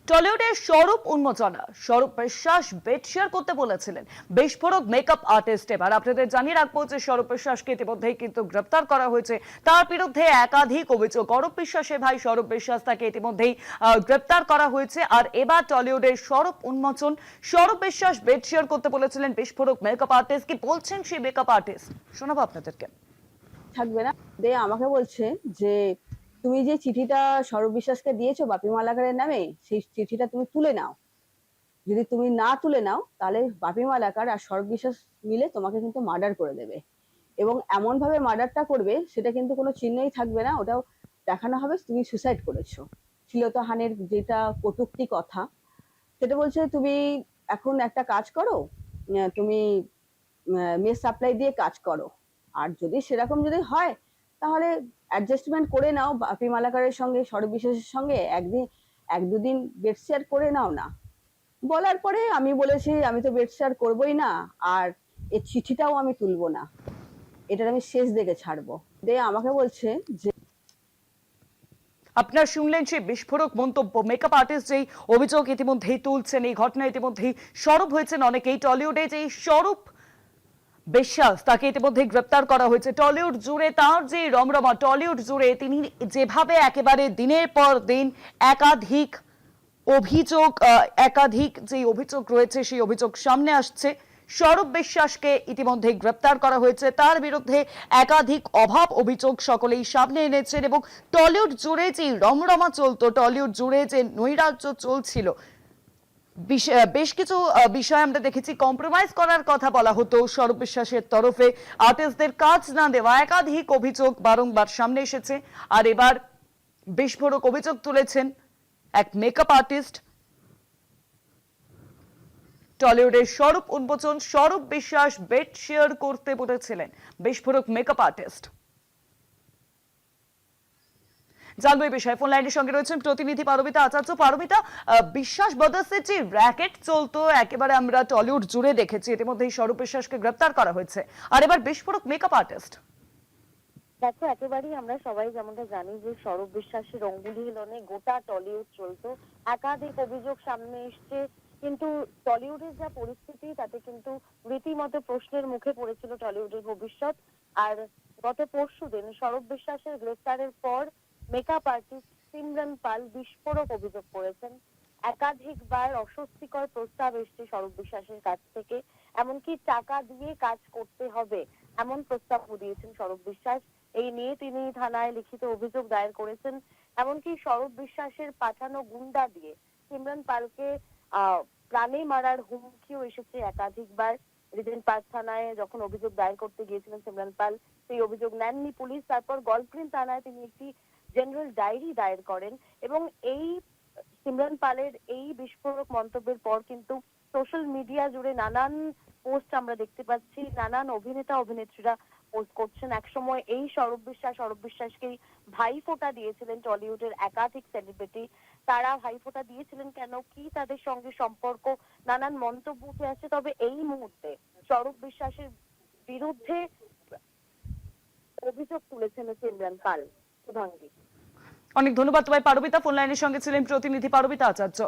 টলিউডের স্বরূপ উন্মোচনা স্বরূপ বিশ্বাস বেড শেয়ার করতে বলেছিলেন বিস্ফোরক মেকআপ আর্টিস্ট। এবার আপনাদের জানিয়ে রাখবো যে স্বরূপ বিশ্বাসকে ইতিমধ্যেই কিন্তু গ্রেপ্তার করা হয়েছে। তার বিরুদ্ধে একাধিক অভিযোগ। অরূপ বিশ্বাসের ভাই স্বরূপ বিশ্বাস, তাকে ইতিমধ্যেই গ্রেপ্তার করা হয়েছে। আর এবার টলিউডের স্বরূপ উন্মোচন। স্বরূপ বিশ্বাস বেড শেয়ার করতে বলেছিলেন বিস্ফোরক মেকআপ আর্টিস্ট। কি বলছেন সেই মেকআপ আর্টিস্ট, শোনাবো আপনাদেরকে। থাকবে না। আমাকে বলছে যে তুমি যে চিঠিটা স্বরূপ বিশ্বাসকে দিয়েছো বাপি মালাকারের নামে, সেই চিঠিটা তুমি তুলে নাও। যদি তুমি না তুলে নাও তাহলে বাপি মালাকার আর স্বরূপ বিশ্বাস মিলে তোমাকে কিন্তু মার্ডার করে দেবে, এবং এমন ভাবে মার্ডারটা করবে সেটা কিন্তু কোনো চিহ্নই থাকবে না, ওটাও দেখানো হবে তুমি সুসাইড করেছো। শ্লীলতাহানির যেটা কটূক্তি কথা, সেটা বলছে তুমি এখন একটা কাজ করো, তুমি মেস সাপ্লাই দিয়ে কাজ করো, আর যদি সেরকম যদি হয় তাহলে অ্যাডজাস্টমেন্ট করে নাও বাপি মালাকারের সঙ্গে, স্বরূপ বিশ্বাসের সঙ্গে একদিন এক দুদিন বেড শেয়ার করে নাও না। বলার পরে আমি বলেছি আমি তো বেড শেয়ার করবোই না, আর এই চিঠিটাও আমি তুলবো না, এটার আমি শেষ দেখে ছাড়বো। আমাকে বলছে যে আপনারা শুনলেন সেই বিস্ফোরক মন্তব্য। মেকআপ আর্টিস্ট যেই অভিযোগ ইতিমধ্যেই তুলছেন, এই ঘটনা ইতিমধ্যেই সরব হয়েছেন অনেকেই। টলিউডে যেই স্বরূপ বিশ্বাস, তাকে ইতিমধ্যে গ্রেপ্তার করা হয়েছে। টলিউড জুড়ে তার যে রমরমা, টলিউড জুড়ে তিনি যেভাবে একেবারে দিনের পর দিন একাধিক অভিযোগ একাধিক যে অভিযোগ রয়েছে সেই অভিযোগ সামনে আসছে। স্বরূপ বিশ্বাসকে ইতিমধ্যে গ্রেপ্তার করা হয়েছে। তার বিরুদ্ধে একাধিক অভাব অভিযোগ সকলেই সামনে এনেছেন, এবং টলিউড জুড়ে যে রমরমা চলতো, টলিউড জুড়ে যে নৈরাজ্য চলছিল, বেশ কিছু বিষয় আমরা দেখেছি কম্প্রোমাইজ করার কথা বলা হতো স্বরূপ বিশ্বাসের তরফে। আর্টিস্টদের কাজ না দেওয়া, একাধিক অভিযোগ বারংবার সামনে এসেছে। আর এবার বিস্ফোরক অভিযোগ তুলেছেন এক মেকআপ আর্টিস্ট। টলিউডের স্বরূপ উন্মোচন। স্বরূপ বিশ্বাস বেড শেয়ার করতে বলেছিলেন বিস্ফোরক মেকআপ আর্টিস্ট। জানবো এই বিষয়ে ফোন লাইনের সঙ্গে রয়েছেন প্রতিনিধি পারমিতা আচার্য। পারমিতা, বিশ্বাস ব্রাদার্সের যে র্যাকেট চলতো একেবারে আমরা টলিউড জুড়ে দেখেছি, ইতিমধ্যেই স্বরূপ বিশ্বাসকে গ্রেপ্তার করা হয়েছে, আর এবার বিস্ফোরক মেকআপ আর্টিস্ট। দেখো, একেবারেই আমরা সবাই যেমনটা জানি যে স্বরূপ বিশ্বাসের অঙ্গুলি হিলনে গোটা টলিউড চলতো। একাধিক অভিযোগ সামনে এসছে, কিন্তু টলিউডের যা পরিস্থিতি তাতে কিন্তু রীতিমতো প্রশ্নের মুখে পড়েছিল টলিউডের ভবিষ্যৎ। আর গত পরশুদিন স্বরূপ বিশ্বাসের গ্রেফতারের পর মেকআপ আর্টিস্ট সিমরন পাল বিস্ফোরক অভিযোগ করেছেন। একাধিকবার অস্বস্তিকর প্রস্তাব এসছে স্বরূপ বিশ্বাসের কাছ থেকে, এমনকি টাকা দিয়ে কাজ করতে হবে এমন প্রস্তাবও দিয়েছেন স্বরূপ বিশ্বাস। এই নিয়ে তিনি থানায় লিখিত অভিযোগ দায়ের করেছেন। এমনকি স্বরূপ বিশ্বাসের পাঠানো গুন্ডা দিয়ে সিমরন পালকে প্রাণে মারার হুমকিও এসেছে একাধিকবার। রিজেন্ট পার্ক থানায় যখন অভিযোগ দায়ের করতে গিয়েছিলেন সিমরন পাল, সেই অভিযোগ নেননি পুলিশ। তারপর গলফগ্রিন থানায় তিনি একটি জেনারেল ডায়েরি দায়ের করেন, এবং এই সিমরন পালের এই বিস্ফোরক মন্তব্যের পর কিন্তু সোশ্যাল মিডিয়া জুড়ে নানান পোস্ট আমরা দেখতে পাচ্ছি। নানান অভিনেতা অভিনেত্রীরা পোস্ট করছেন। একসময় এই স্বরূপ বিশ্বাসকেই ভাইফোঁটা দিয়েছিলেন টলিউডের একাধিক সেলিব্রিটি। তারা ভাইফোঁটা দিয়েছিলেন কেন, কি তাদের সঙ্গে সম্পর্ক, নানান মন্তব্য উঠে আসছে। তবে এই মুহূর্তে স্বরূপ বিশ্বাসের বিরুদ্ধে অভিযোগ তুলেছেন সিমরন পাল। শুভাঙ্গী, অনেক ধন্যবাদ তোমায় পারমিতা। ফোন লাইনের সঙ্গে ছিলেন প্রতিনিধি পারমিতা আচার্য।